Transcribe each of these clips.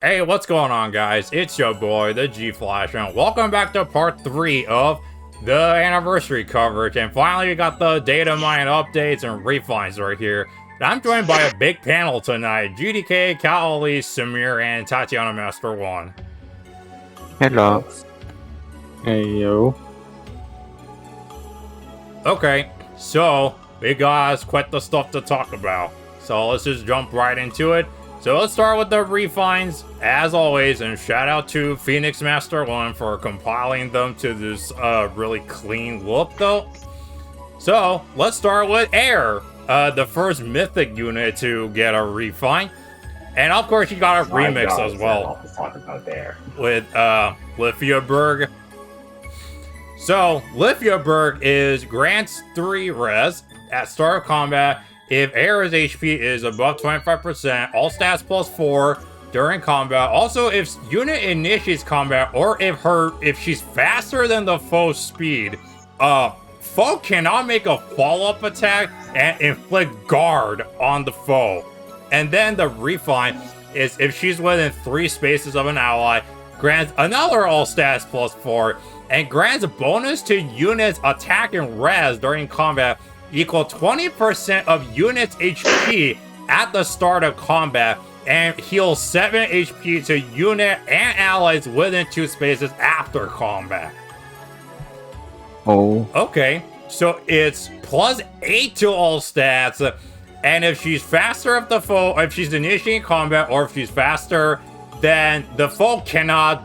Hey, what's going on, guys? It's your boy, the G-Flash, and welcome back to part 3 of the anniversary coverage. And finally, we got the Datamine updates and refines right here. And I'm joined by a big panel tonight: GDK, Kaoli, Samir, and Tatiana Master 1. Hello. Hey, yo. Okay, so we got quite the stuff to talk about. So let's just jump right into it. So let's start with the refines, as always, and shout out to Phoenix Master 1 for compiling them to this really clean look, though. So let's start with Air, the first mythic unit to get a refine. And of course, you got a remix as well with Lithiaberg. So Lithiaberg grants 3 res at start of combat if Air's HP is above 25%, all stats plus 4 during combat. Also, if unit initiates combat, or if she's faster than the foe's speed, foe cannot make a follow-up attack and inflict guard on the foe. And then the refine is if she's within 3 spaces of an ally, grants another all stats plus 4, and grants a bonus to units attack and res during combat equal 20% of units HP at the start of combat, and heals 7 HP to unit and allies within 2 spaces after combat. Oh. Okay, so it's plus 8 to all stats, and if she's faster if the foe, if she's initiating combat, or if she's faster, then the foe cannot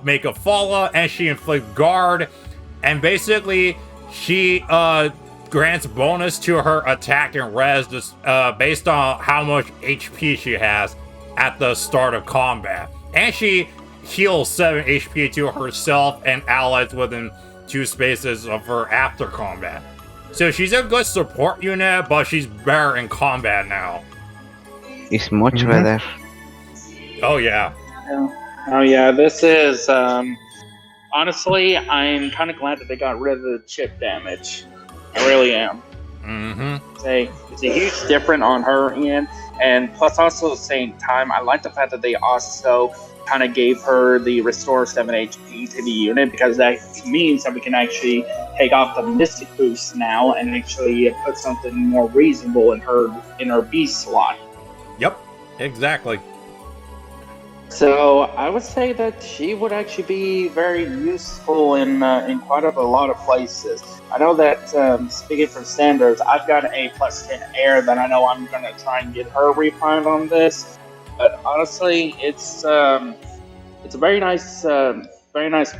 make a follow, and she inflicts guard, and basically she grants bonus to her attack and res just based on how much HP she has at the start of combat. And she heals 7 HP to herself and allies within 2 spaces of her after combat. So she's a good support unit, but she's better in combat now. It's much better. Oh yeah. Oh yeah, this is, honestly, I'm kind of glad that they got rid of the chip damage. I really am. It's a huge difference on her end, and plus also at the same time, I like the fact that they also kind of gave her the restore 7 HP to the unit, because that means that we can actually take off the Mystic boost now and actually put something more reasonable in her B slot. Yep, exactly. So I would say that she would actually be very useful in quite a lot of places. I know that speaking from standards, I've got an A+10 Air that I know I'm going to try and get her refined on this. But honestly, it's a very nice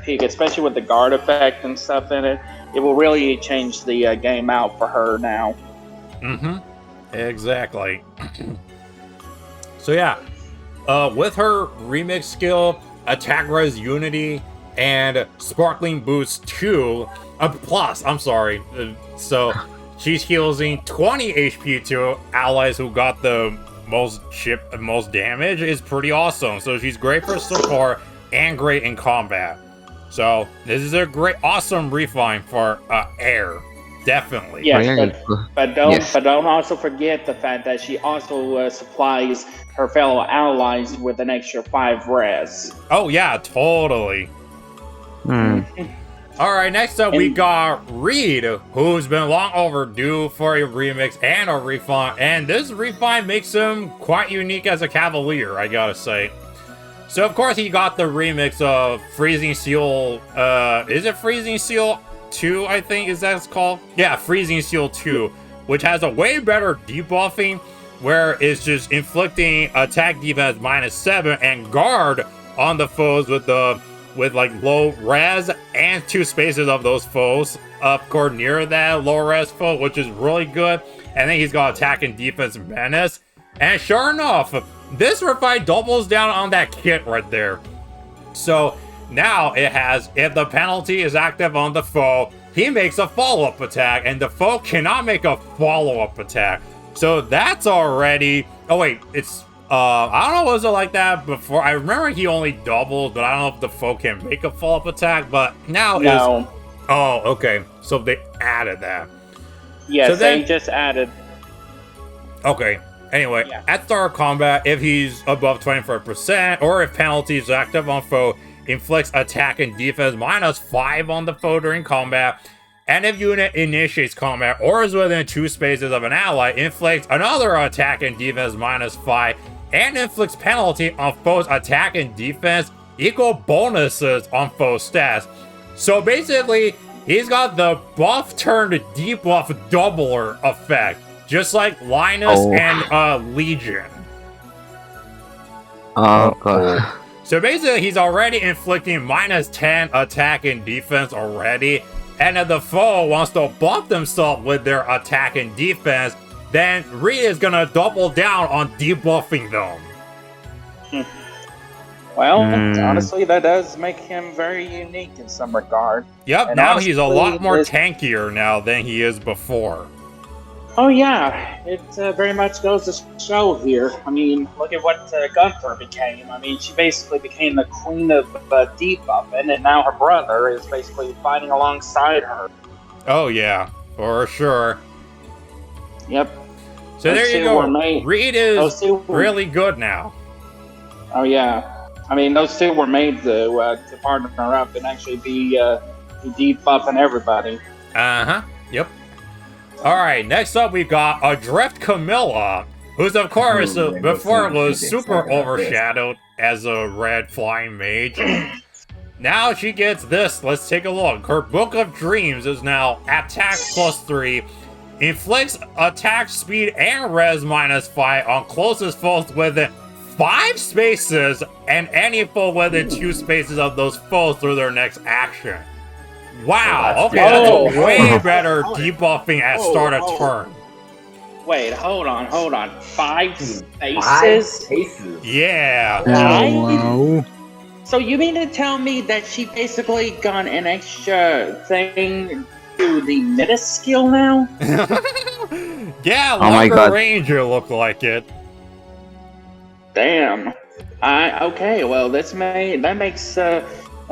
pick, especially with the guard effect and stuff in it. It will really change the game out for her now. Exactly. So yeah. With her remix skill, attack res unity, and sparkling boost 2, plus, I'm sorry. So she's healing 20 HP to allies who got the most damage is pretty awesome. So she's great for support and great in combat. So this is a great, awesome refine for Air. Definitely. Yes, but don't also forget the fact that she also supplies her fellow allies with an extra 5 res. Oh yeah, totally. Alright, next up we got Hrid, who's been long overdue for a remix and a refine, and this refine makes him quite unique as a Cavalier, I gotta say. So of course he got the remix of Freezing Seal, is it Freezing Seal 2, I think is that it's called? Yeah, Freezing Seal 2, which has a way better debuffing, where it's just inflicting attack defense -7 and guard on the foes with like low res and 2 spaces of those foes up court near that low res foe, which is really good. And then he's got attack and defense menace. And sure enough, this refine doubles down on that kit right there. So now it has, if the penalty is active on the foe, he makes a follow-up attack, and the foe cannot make a follow-up attack. So that's already, oh wait, it's, I don't know, was it like that before? I remember he only doubled, but I don't know if the foe can make a follow-up attack, but now no. Oh, okay, so they added that. Yes, so then, they just added. Okay, Anyway, Yeah. at start of combat, if he's above 25%, or if penalty is active on foe, inflicts attack and defense -5 on the foe during combat. And if unit initiates combat or is within 2 spaces of an ally, inflicts another attack and defense -5, and inflicts penalty on foe's attack and defense equal bonuses on foe stats. So basically, he's got the buff turned debuff doubler effect, just like Linus and Legion. Oh god. So basically, he's already inflicting -10 attack and defense already. And if the foe wants to buff themselves with their attack and defense, then Hrid is gonna double down on debuffing them. Well, honestly, that does make him very unique in some regard. Yep, And now he's a lot honestly, more this- tankier now than he is before. Oh yeah, it very much goes to show here. I mean, look at what Gunther became. I mean, she basically became the queen of debuff, and then now her brother is basically fighting alongside her. Oh yeah, for sure. Yep. So Those there you two go. were made- Hrid those is two were- really good now. Oh yeah. I mean, those two were made to partner up and actually be debuffing everybody. Uh-huh, yep. Alright, next up we got Adrift Camilla, who's of course, before was super overshadowed as a red flying mage. Now she gets this, let's take a look. Her Book of Dreams is now attack +3, inflicts attack speed and res -5 on closest foes within 5 spaces, and any foe within 2 spaces of those foes through their next action. Wow, Oh, okay, that's that's a way good. better debuffing at start of Oh. turn. Wait, hold on. 5 Five spaces? spaces. Yeah. Hello. So you mean to tell me that she basically got an extra thing to the meta skill now? Yeah, Oh my longer God. range it looked like it. Damn. Okay. Well, that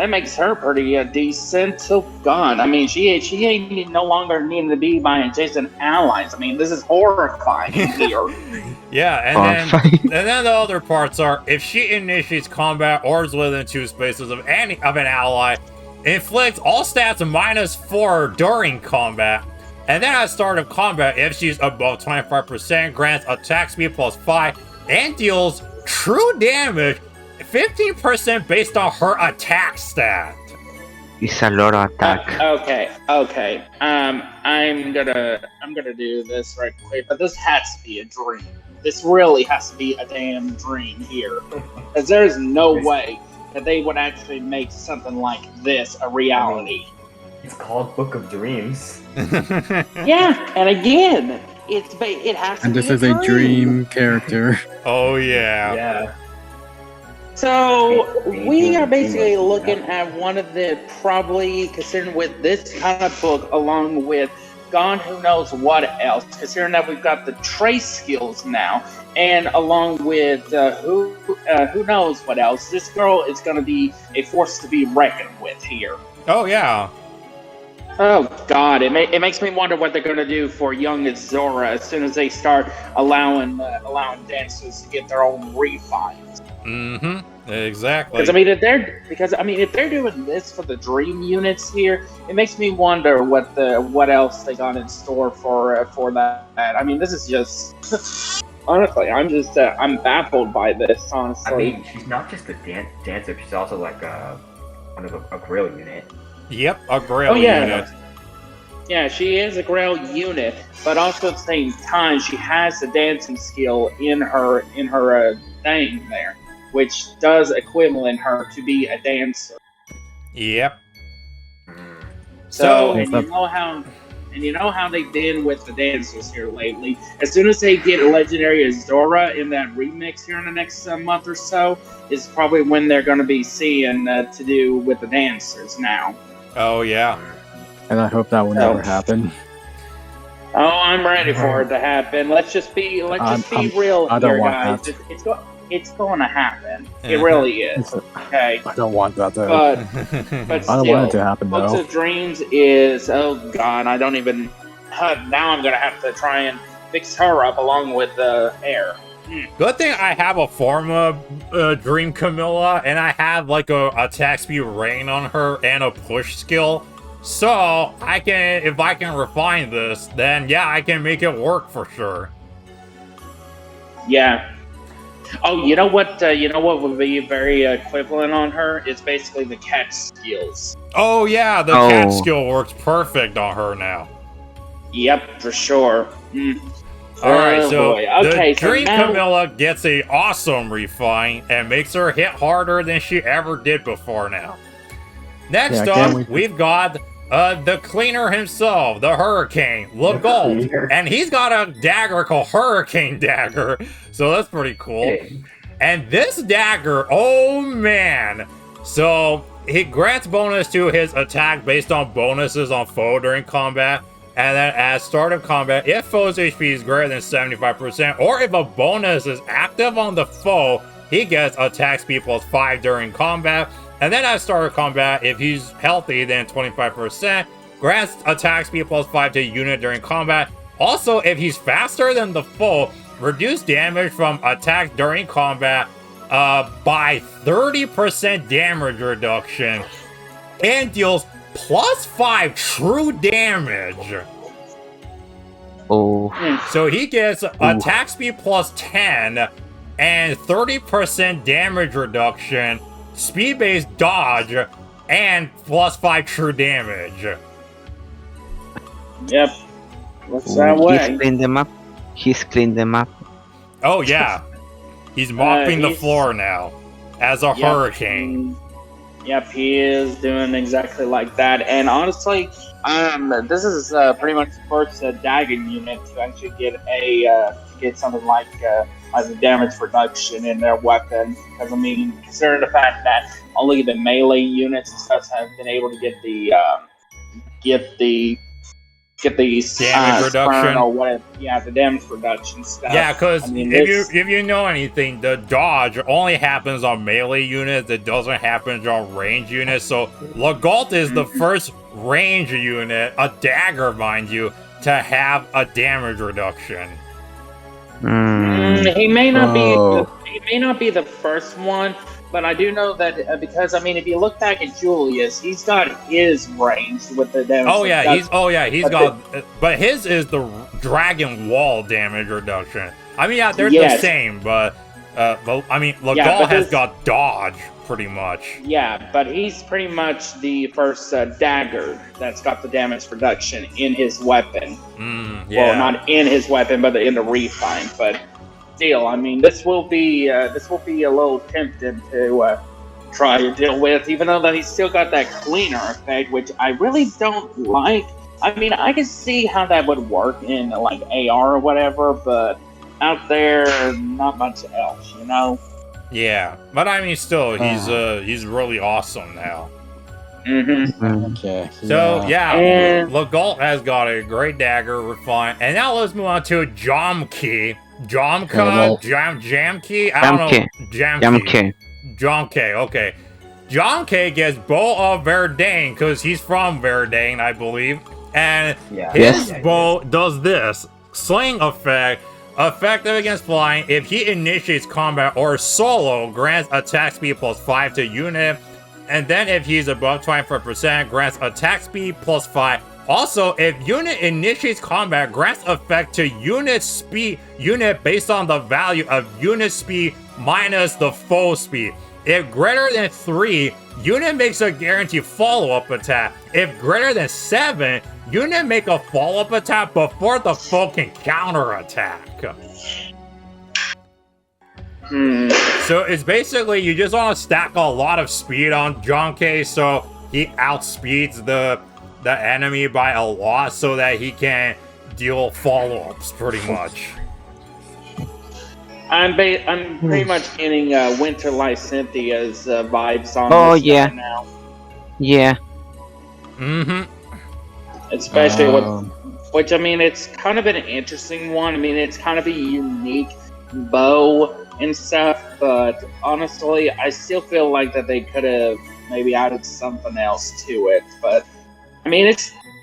makes her pretty decent. Oh God. I mean, she ain't no longer needing to be by adjacent allies. I mean, this is horrifying here. Yeah, and then the other parts are, if she initiates combat or is within 2 spaces of an ally, inflicts all stats -4 during combat. And then at start of combat, if she's above 25%, grants attack speed +5 and deals true damage 15% based on her attack stat. It's a lot of attack. Okay. I'm gonna do this right quick, but this has to be a dream. This really has to be a damn dream here, because there's no way that they would actually make something like this a reality. It's called Book of Dreams. Yeah, and again, it has to And be this is a dream character. Oh yeah. Yeah. So we are basically looking at one of the, probably considering with this kind of book, along with God who knows what else, considering that we've got the trace skills now, and along with who knows what else, this girl is going to be a force to be reckoned with here. Oh yeah. Oh God, it makes me wonder what they're going to do for young Zora as soon as they start allowing dancers to get their own refines. Mm-hmm. Exactly. Because I mean, if they're doing this for the dream units here, it makes me wonder what else they got in store for that. I mean, this is just honestly, I'm baffled by this. Honestly, I mean, she's not just a dancer; she's also like one of a grill unit. Yep, a grail Oh, yeah. unit. yeah, she is a Grail unit, but also at the same time, she has the dancing skill in her thing there, which does equivalent her to be a dancer. Yep. So, So- and you know how they've been with the dancers here lately. As soon as they get Legendary Azora in that remix here in the next month or so, is probably when they're going to be seeing to do with the dancers now. Oh yeah. And I hope that will never happen. Oh, I'm ready for it to happen. Let's just be real I don't here, want guys. that. It's going to happen. It really is. Okay, I don't want that though. but I don't want it to still, happen Books though. of Dreams is, oh God, I don't even. Now I'm gonna have to try and fix her up along with Air. Good thing I have a Forma Dream Camilla, and I have like a attack speed rain on her and a push skill. So I can, if I can refine this, then yeah, I can make it work for sure. Yeah. Oh, you know what? You know what would be very equivalent on her? It's basically the catch skills. Oh yeah, the catch skill works perfect on her now. Yep, for sure. Alright, so okay, the Dream now... Camilla gets a awesome refine and makes her hit harder than she ever did before now. Next up, we've got the cleaner himself, the Hurricane, Legault. And he's got a dagger called Hurricane Dagger, so that's pretty cool. Hey. And this dagger, oh man! So, he grants bonus to his attack based on bonuses on foe during combat. And then at start of combat, if foe's HP is greater than 75%, or if a bonus is active on the foe, he gets attack speed plus 5 during combat. And then at start of combat, if he's healthy, then 25%, grants attack speed plus 5 to unit during combat. Also, if he's faster than the foe, reduce damage from attack during combat by 30% damage reduction, and deals plus 5 true damage. Oh. So he gets attack speed plus 10 and 30% damage reduction, speed-based dodge, and plus 5 true damage. Yep. What's that way? He's cleaned them up. He's cleaned them up. Oh yeah. He's mopping the floor now as a hurricane. Yep, he is doing exactly like that. And honestly, this is pretty much the first dagger unit to actually get something like a damage reduction in their weapon. Because I mean, considering the fact that only the melee units and stuff have been able to get the damage reduction or whatever. Yeah, the damage reduction stuff. Yeah, because if you know anything, the dodge only happens on melee units. It doesn't happen on range units. So Legault is the first range unit, a dagger, mind you, to have a damage reduction. He may not be. He may not be the first one. But I do know that because I mean, if you look back at Julius, he's got his range with the damage. But his is the dragon wall damage reduction. I mean, yeah, they're the same, but I mean, Legault has got dodge pretty much. Yeah, but he's pretty much the first dagger that's got the damage reduction in his weapon. Well, not in his weapon, but in the refine. But still, I mean, this will be a little tempting to try to deal with, even though that he's still got that cleaner effect, which I really don't like. I mean, I can see how that would work in like AR or whatever, but out there, not much else, you know? Yeah, but I mean, still, he's really awesome now. Okay. So yeah, Legault has got a great dagger, refine, and now let's move on to Jamki. Jamki? I don't know. Jamki, okay. Jamki gets Bow of Verdane, because he's from Verdane, I believe. And his bow does this. Sling effect. Effective against flying. If he initiates combat or solo, grants attack speed plus 5 to unit. And then if he's above 25%, grants attack speed plus 5. Also, if unit initiates combat, grants effect to unit based on the value of unit speed minus the foe speed. If greater than 3, unit makes a guaranteed follow-up attack. If greater than 7, unit make a follow-up attack before the foe can counterattack. So it's basically, you just want to stack a lot of speed on Jamki so he outspeeds the enemy by a lot so that he can deal follow-ups pretty much. I'm pretty much getting Winter Light Cynthia's vibes on this guy now. Yeah. Especially which I mean, it's kind of an interesting one. I mean, it's kind of a unique bow and stuff, but honestly, I still feel like that they could have maybe added something else to it. But I mean,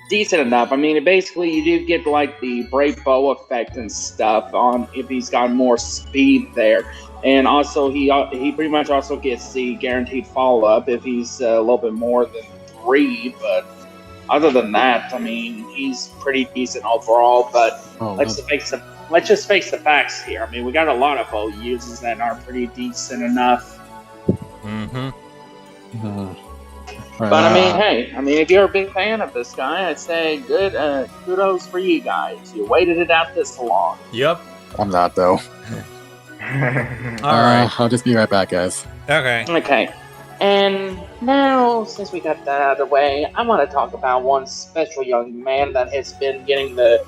decent enough. I mean, basically, you do get like the brave bow effect and stuff on if he's got more speed there, and also he pretty much also gets the guaranteed follow up if he's a little bit more than 3. But other than that, I mean, he's pretty decent overall. But let's just face the facts here. I mean, we got a lot of bow users that are pretty decent enough. Mm-hmm. But I mean, hey, if you're a big fan of this guy, I'd say kudos for you guys. You waited it out this long. Yep. I'm not, though. Alright. I'll just be right back, guys. Okay. Okay. And now, since we got that out of the way, I want to talk about one special young man that has been getting the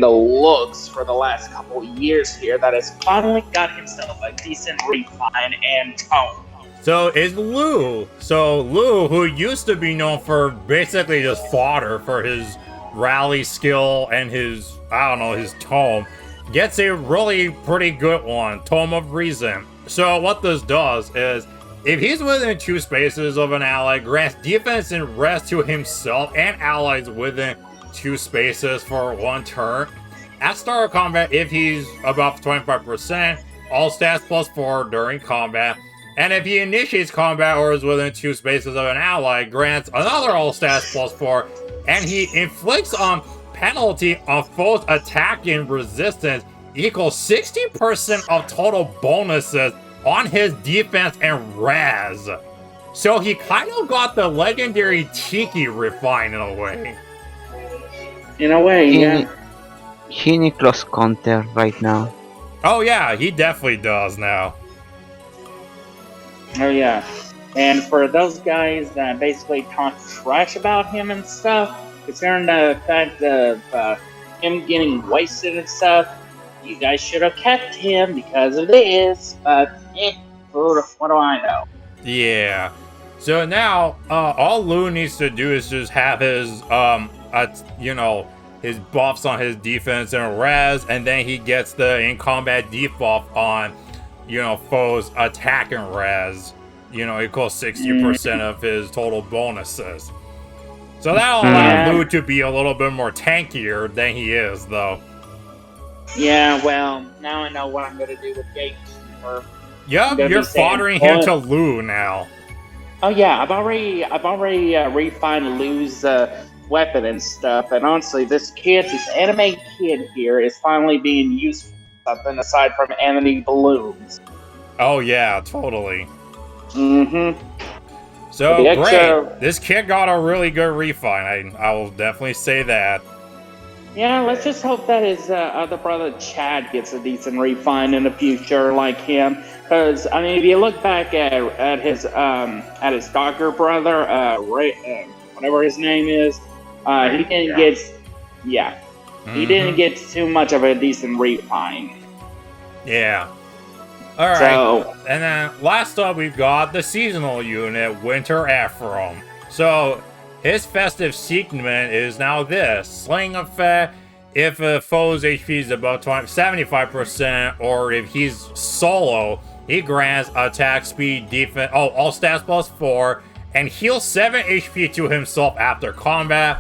looks for the last couple of years here that has finally got himself a decent refine and tone. So it's Lou. So Lou, who used to be known for basically just fodder for his rally skill and his, his tome, gets a really pretty good one, Tome of Reason. So what this does is, if he's within 2 spaces of an ally, grants defense and rest to himself and allies within 2 spaces for 1 turn. At start of combat, if he's above 25%, all stats +4 during combat. And if he initiates combat or is within 2 spaces of an ally, grants another all stats +4, and he inflicts on penalty on foes attack and resistance equals 60% of total bonuses on his defense and res. So he kind of got the legendary Tanky refine in a way. In a way, yeah. He needs close counter right now. Oh yeah, he definitely does now. Oh yeah. And for those guys that basically talk trash about him and stuff, concerning the fact of him getting wasted and stuff, you guys should have kept him because of this. But what do I know? Yeah. So now, all Lou needs to do is just have his, his buffs on his defense and res, and then he gets the in combat debuff on, foes attack and res. Equals 60% of his total bonuses. So that'll allow Lou to be a little bit more tankier than he is, though. Yeah, well, now I know what I'm gonna do with Gatekeeper. Yep, you're foddering him to Lou now. Oh yeah, I've already refined Lou's weapon and stuff, and honestly, this anime kid here is finally being used for something aside from enemy balloons. Oh yeah, totally. Mm-hmm. So great, this kid got a really good refine. I will definitely say that. Yeah, let's just hope that his other brother Chad gets a decent refine in the future like him. Because I mean, if you look back at his stalker brother, Ray, whatever his name is, he didn't get, he didn't get too much of a decent refine. Yeah. All right. So, and then last up, we've got the seasonal unit, Winter Ephraim. So his festive segment is now this: Sling Effect. If a foe's HP is above 75%, or if he's solo, he grants attack, speed, defense, all stats +4, and heals 7 HP to himself after combat.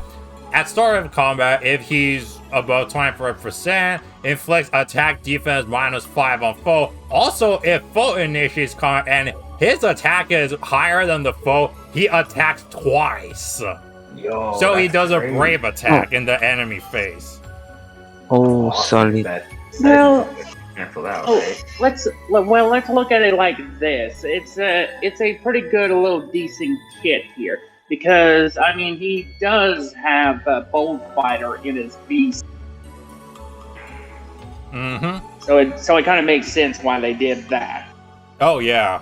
At start of combat, if he's above 25%, inflicts attack, defense -5 on foe. Also, if foe initiates combat and his attack is higher than the foe, he attacks twice. Yo, so he does crazy. A brave attack in the enemy face. Oh, solid. Well, cancel out, right? let's look at it like this. It's a pretty good, little decent kit here because I mean he does have a bold fighter in his beast. Mm-hmm. So it kind of makes sense why they did that. Oh yeah.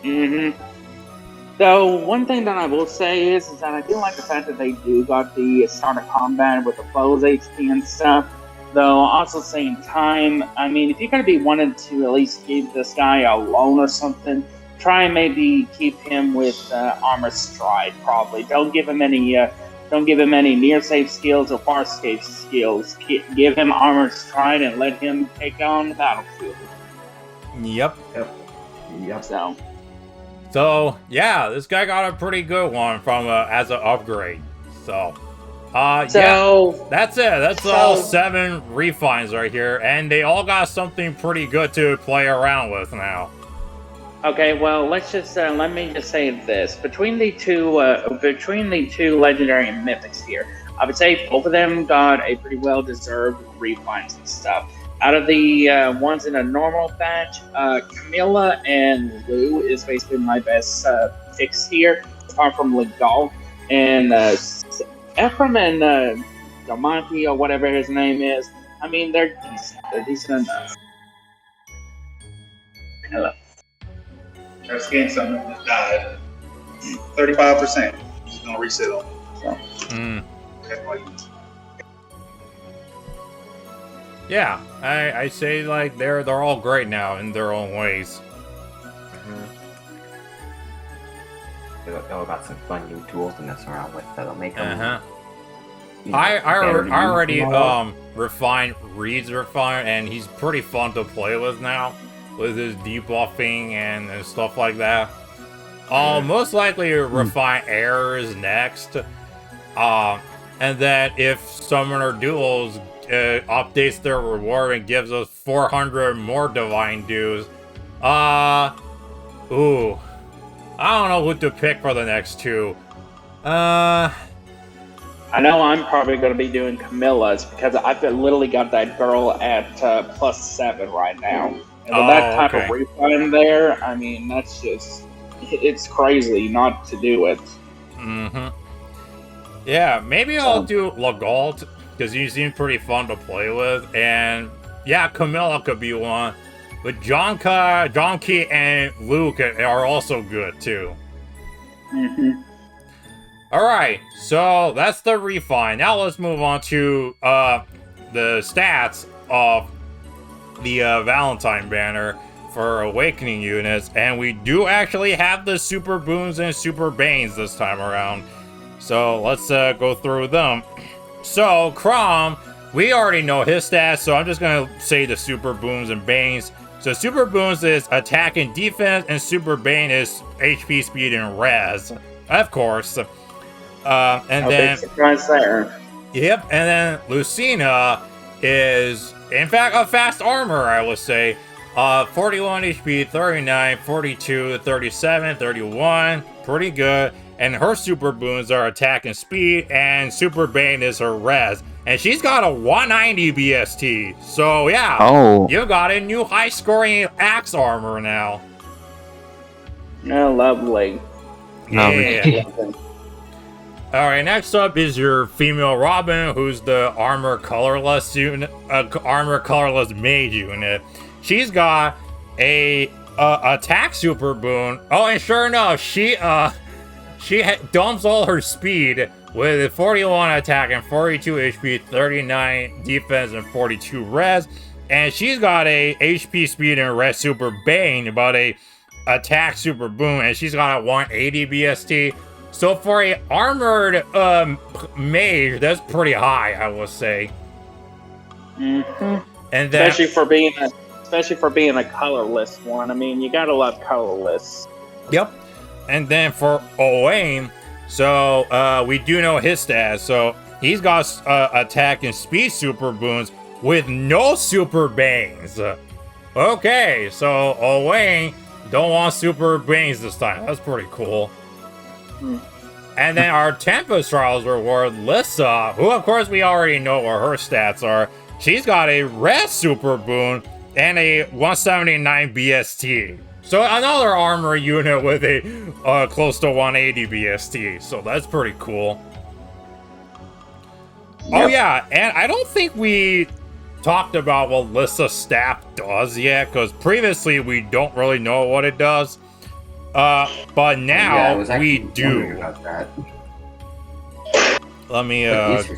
Mm-hmm. So one thing that I will say is that I do like the fact that they do got the start of combat with the foes HP and stuff. Though also at the same time, I mean, if you're gonna be wanting to at least give this guy a loan or something, try and maybe keep him with armor stride. Probably don't give him any near safe skills or far safe skills. Give him armor stride and let him take on the battlefield. Yep. So yeah, this guy got a pretty good one from as an upgrade. So Yeah, So that's it. That's all 7 refines right here, and they all got something pretty good to play around with now. okay, well, let's just let me just say this: between the two legendary and mythics here, I would say both of them got a pretty well deserved refines and stuff. Out of the ones in a normal batch, Camilla and Lou is basically my best picks here, apart from Legal and Ephraim and Damonte or whatever his name is. I mean, they're decent. They're decent enough. Hello. Our skin something just died. 35%. Just gonna reset on it. So that's why you. Yeah, I say like they're all great now in their own ways. They all got some fun new tools to mess around with that'll make them. I already refined Hrid's refine, and he's pretty fun to play with now, with his debuffing and stuff like that. I'll most likely refine errors next, and then if Summoner Duels updates their reward and gives us 400 more divine dues, ooh, I don't know who to pick for the next 2. I know I'm probably going to be doing Camilla's because I've literally got that girl at +7 right now. And with that type of refine there, I mean, that's just, it's crazy not to do it. Yeah, maybe I'll do Legault, because he seems pretty fun to play with. And yeah, Camilla could be one. But Jonky and Luke are also good too. Alright, so that's the refine. Now let's move on to the stats of the Valentine banner for Awakening units. And we do actually have the Super Boons and Super Banes this time around. So let's go through them. So, Crom, we already know his stats, so I'm just going to say the Super Boons and Banes. So, Super Boons is attack and defense, and Super Bane is HP, speed, and res. Of course. And then... big surprise there. Yep, and then Lucina is, in fact, a fast armor, I would say. 41 HP, 39, 42, 37, 31. Pretty good. And her Super Boons are attack and speed, and Super Bane is her res. And she's got a 190 BST. So yeah, you got a new high-scoring axe armor now. Oh, lovely. Yeah. Alright, next up is your female Robin, who's the armor colorless unit, armor colorless mage unit. She's got a attack Super Boon. Oh, and sure enough, she dumps all her speed with 41 attack and 42 HP, 39 defense, and 42 res. And she's got a HP, speed, and res Super Bane, but a attack Super Boon, and she's got a 180 BST. So for a armored mage, that's pretty high, I will say. And then, especially for being a colorless one. I mean, you gotta love colorless. Yep. And then for Owain, so we do know his stats. So he's got attack and speed Super Boons with no Super Banes. Okay, so Owain don't want Super Banes this time. That's pretty cool. And then our Tempest Trials reward, Lissa, who of course we already know what her stats are. She's got a red Super Boon and a 179 BST. So another armor unit with a close to 180 BST. So that's pretty cool. Yep. Oh yeah, and I don't think we talked about what Lissa's staff does yet, because previously we don't really know what it does. But now we do. Let me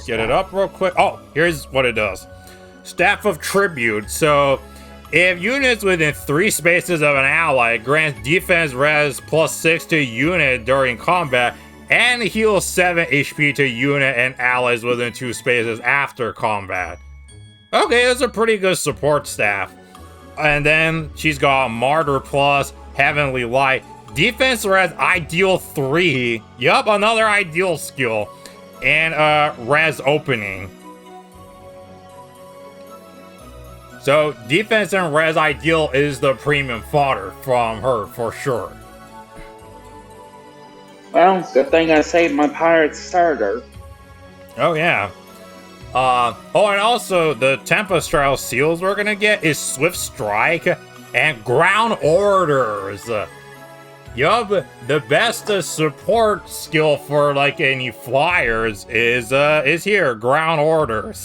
get it up real quick. Oh, here's what it does. Staff of Tribute. So if units within 3 spaces of an ally grants defense res +6 to unit during combat and heals 7 HP to unit and allies within 2 spaces after combat. Okay, that's a pretty good support staff. And then she's got Martyr Plus, Heavenly Light, Defense Res Ideal 3. Yup, another ideal skill. and res opening. So defense and res ideal is the premium fodder from her for sure. Well, good thing I saved my pirate starter. Oh yeah. Oh, and also the Tempest style seals we're gonna get is Swift Strike and Ground Orders. Yup, the best support skill for like any flyers is here, Ground Orders.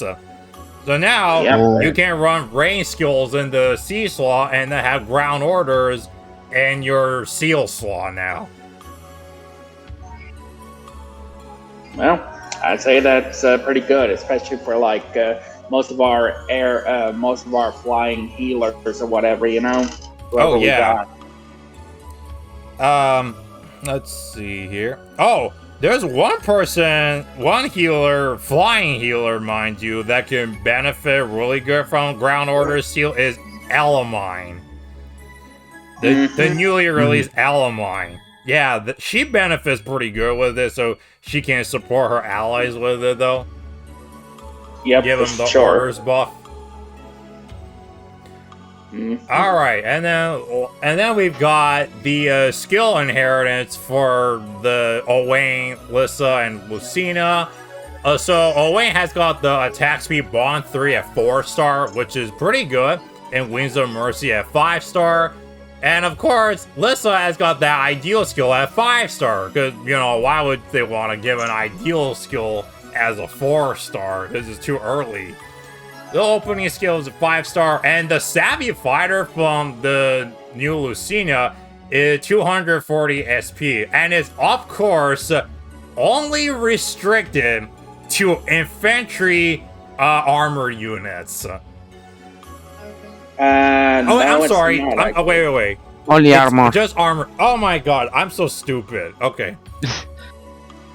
So now you can run range skills in the sea slaw and then have Ground Orders in your seal slaw now. Well, I'd say that's pretty good, especially for like most of our flying healers or whatever, you know. Oh yeah. Let's see here. Oh, there's one healer, flying healer, mind you, that can benefit really good from Ground Order Seal is Elamine. The newly released Elamine. Yeah, she benefits pretty good with it, so she can support her allies with it, though. Yep, give them the orders buff. All right, and then we've got the skill inheritance for the Owain, Lissa, and Lucina. So Owain has got the attack speed bond 3 at 4-star, which is pretty good, and Wings of Mercy at 5-star. And of course, Lissa has got that ideal skill at 5-star, because, you know, why would they want to give an ideal skill as a 4-star? This is too early. The opening skill is a 5-star, and the Savvy Fighter from the new Lucina is 240 SP, and is, of course, only restricted to infantry armor units. No, I'm sorry. Wait. Only armor. Just armor. Oh my god, I'm so stupid. Okay.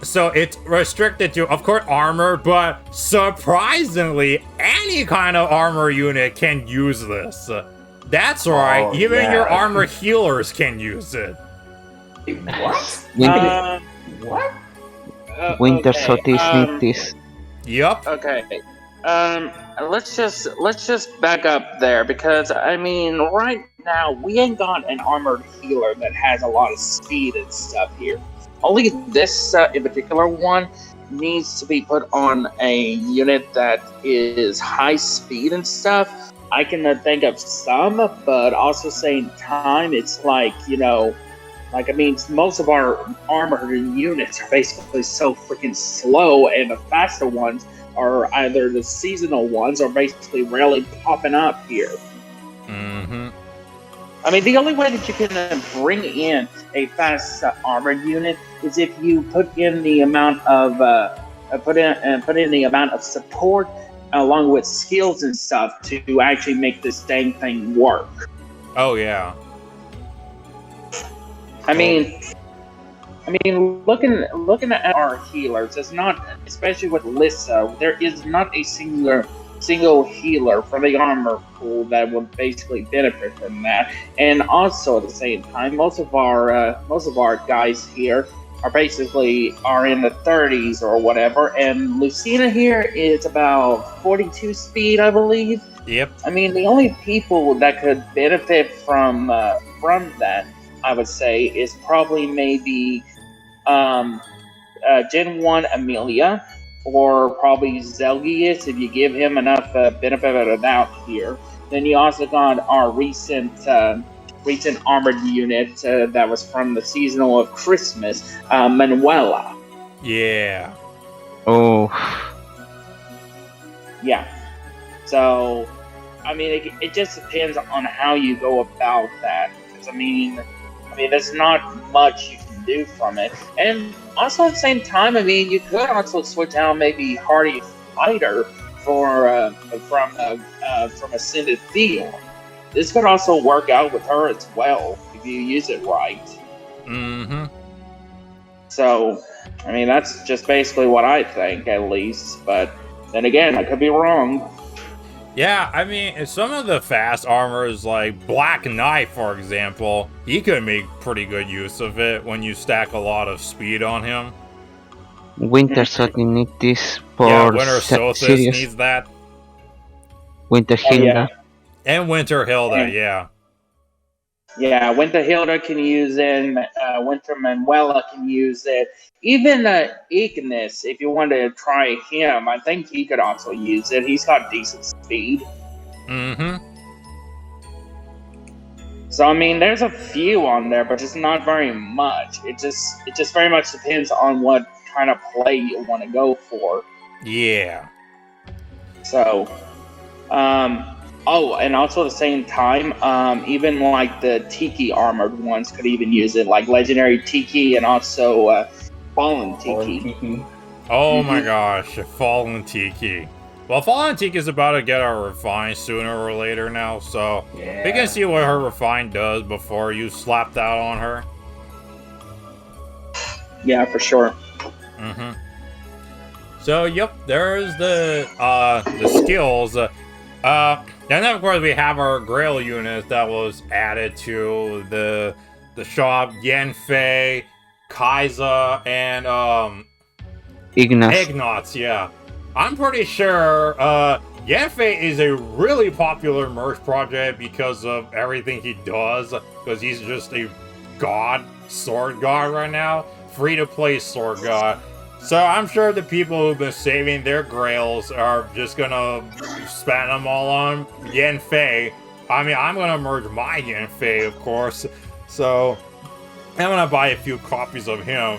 So it's restricted to, of course, armor, but surprisingly, any kind of armor unit can use this. That's right, even your armor healers can use it. What? What? Winter okay, Sotis need this. Yup. Okay. Let's just back up there, because I mean, right now we ain't got an armored healer that has a lot of speed and stuff here. Only this in particular one needs to be put on a unit that is high speed and stuff. I can think of some, but also same time, it's like, you know, like, I mean, most of our armored units are basically so freaking slow, and the faster ones are either the seasonal ones or basically rarely popping up here. Mm-hmm. I mean, the only way that you can bring in a fast armored unit is if you put in the amount of put in the amount of support along with skills and stuff to actually make this dang thing work. Oh yeah. I mean, looking at our healers, it's not, especially with Lissa, there is not a single healer for the armor pool that would basically benefit from that. And also at the same time, most of our guys here are in the 30s or whatever, and Lucina here is about 42 speed, I believe. Yep. I mean, the only people that could benefit from that, I would say, is probably maybe Gen 1 Amelia, or probably Zelgius, if you give him enough benefit of the doubt here. Then you also got our recent armored unit that was from the seasonal of Christmas, Manuela. Yeah. Oh. Yeah. So, I mean, it just depends on how you go about that. Because, I mean, there's not much you can do from it. And also at the same time, I mean, you could also switch out maybe Hardy Fighter from Ascended Field. This could also work out with her as well if you use it right. Mm-hmm. So, I mean, that's just basically what I think, at least. But then again, I could be wrong. Yeah, I mean, some of the fast armors, like Black Knight, for example, he could make pretty good use of it when you stack a lot of speed on him. Winter Solstice need this for Yeah, Winter Solstice serious. needs that. Winter Oh, Hilda. yeah. And Winter Hilda, And- yeah. Yeah, Winter Hilda can use it. Winter Manuela can use it. Even Ignis, if you want to try him, I think he could also use it. He's got decent speed. Mm-hmm. So I mean, there's a few on there, but just not very much. It just very much depends on what kind of play you want to go for. Yeah. So, oh, and also at the same time, even like the Tiki armored ones could even use it, like Legendary Tiki and also Fallen Tiki. Tiki. Oh my gosh, Fallen Tiki. Well, Fallen Tiki is about to get her refined sooner or later now, so Yeah. we can see what her refined does before you slap that on her. Yeah, for sure. Mm-hmm. So, yep, there's the skills. And then, of course, we have our Grail unit that was added to the shop. Yanfei, Kaiser, and Ignis. Ignatz, yeah. I'm pretty sure Yanfei is a really popular merch project because of everything he does, because he's just a sword god right now. Free-to-play sword god. So I'm sure the people who've been saving their grails are just gonna spend them all on Yanfei. I mean, I'm gonna merge my Yanfei, of course. So I'm gonna buy a few copies of him.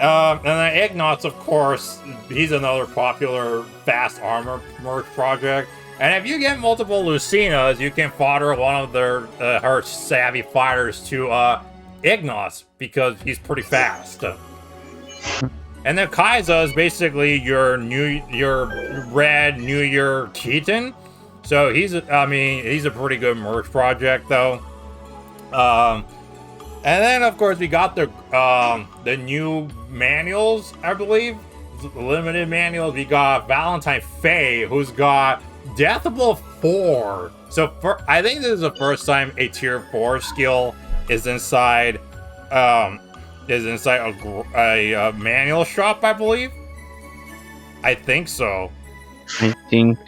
And then Ignatz, of course, he's another popular fast armor merch project. And if you get multiple Lucinas, you can fodder one of her savvy fighters to Ignatz because he's pretty fast. And then Kaiser is basically your red New Year Keaton. So he's a pretty good merch project though. And then of course we got the new manuals, I believe, limited manuals. We got Valentine Faye, who's got Deathable 4. So I think this is the first time a tier 4 skill is inside a manual shop, I believe. I think so. I think.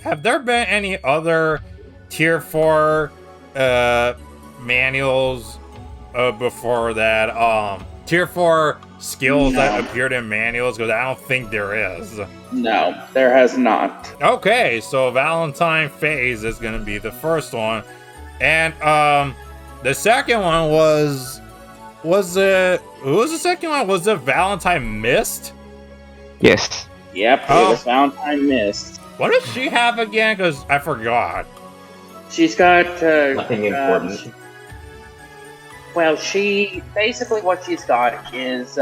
Have there been any other tier 4 manuals before that? Tier 4 skills that appeared in manuals? Because I don't think there is. No, there has not. Okay, so Valentine Phase is going to be the first one. And the second one was who was the second one? Was it Valentine Mist? Yes. Yep, Oh. it was Valentine Mist. What does she have again? Because I forgot. She's got Nothing important. Well, she basically what she's got is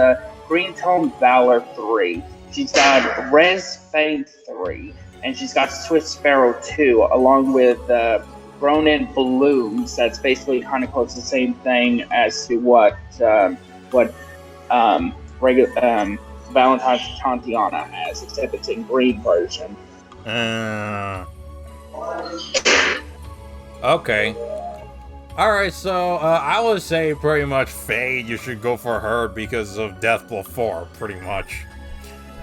Green Tone Valor 3. She's got Res Fade 3, and she's got Swift Sparrow 2, along with Ronin Blooms. That's basically kind of close to the same thing as to what Valentine's Tantiana has, except it's in green version. Okay. Alright, so I would say pretty much Fade, you should go for her because of Deathblow 4, pretty much.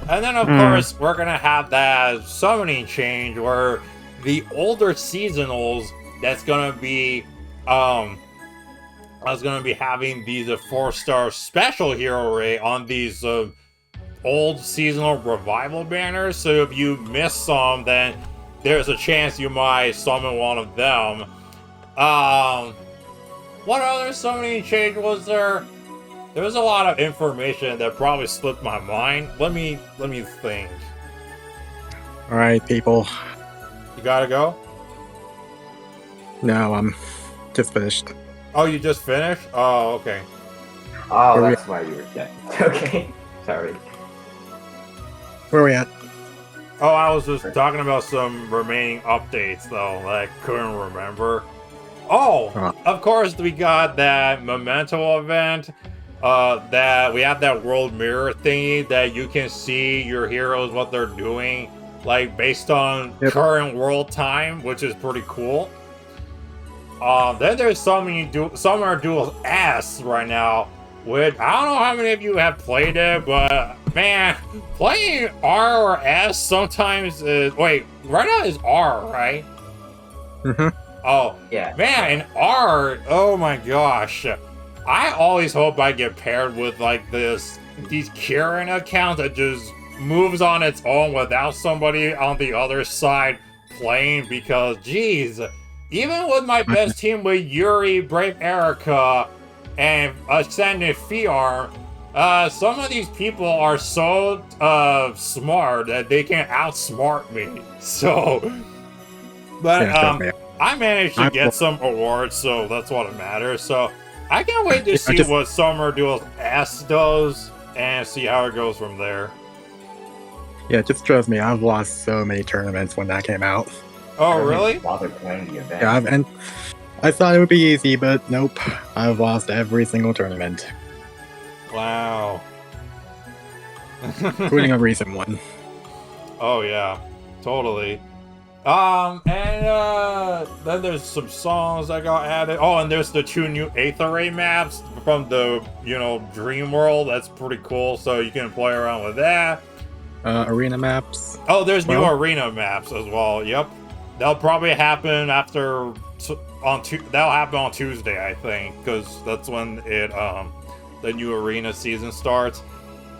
And then of course, we're gonna have that summoning change where the older seasonals that's gonna be having these 4-star special hero rate on these old seasonal revival banners. So if you miss some, then there's a chance you might summon one of them. What other summoning change was there? There was a lot of information that probably slipped my mind. Let me think. All right, people. You gotta go? No, I'm just finished. Oh, you just finished? Oh, okay. Oh, Where we- that's why you were dead. Okay. Sorry. Where are we at? Oh, I was just talking about some remaining updates, though, that I couldn't remember. Oh, of course, we got that Memento event. That we have that world mirror thingy that you can see your heroes, what they're doing, like based on current world time, which is pretty cool. Then there's some are dual S right now. Which I don't know how many of you have played it, but man, playing R or S sometimes is. Wait, right now is R, right? Mm-hmm. Oh, Yeah. man, in R, oh my gosh. I always hope I get paired with like these Kieran accounts that just moves on its own without somebody on the other side playing, because geez, even with my best team with Yuri, Brave Erica, and Ascended Fiarm, some of these people are so smart that they can outsmart me. So, but Yeah, I managed to get some awards, so that's what matters. So I can't wait to see what Summer Duel S does and see how it goes from there. Yeah, just trust me. I've lost so many tournaments when that came out. Oh, really? Bother playing the event. Yeah, and I thought it would be easy, but nope. I've lost every single tournament, Wow. including a recent one. Oh yeah, totally. And then there's some songs that got added. Oh, and there's the 2 new Aether Ray maps from the, Dream World. That's pretty cool, so you can play around with that. Arena maps. Oh, there's new arena maps as well. Yep. They'll probably happen that'll happen on Tuesday, I think, because that's when the new arena season starts.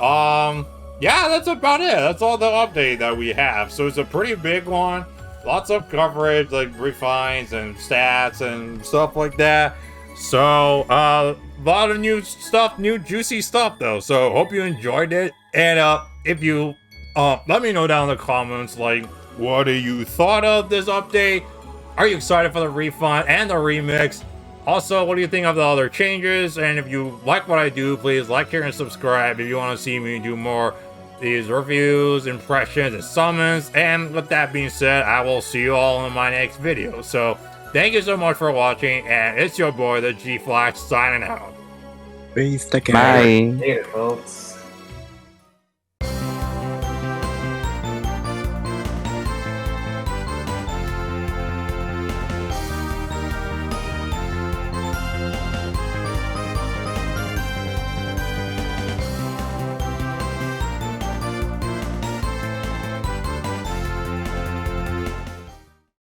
Yeah, that's about it. That's all the update that we have. So it's a pretty big one. Lots of coverage, like refines and stats and stuff like that. So, a lot of new stuff, new juicy stuff though. So, hope you enjoyed it. And if you, let me know down in the comments, like, what do you thought of this update? Are you excited for the refund and the remix? Also, what do you think of the other changes? And if you like what I do, please like, share, and subscribe if you want to see me do more these reviews, impressions, and summons. And with that being said, I will see you all in my next video. So, thank you so much for watching, and it's your boy, the G Flash, signing out. Please take care. Bye. Later, folks.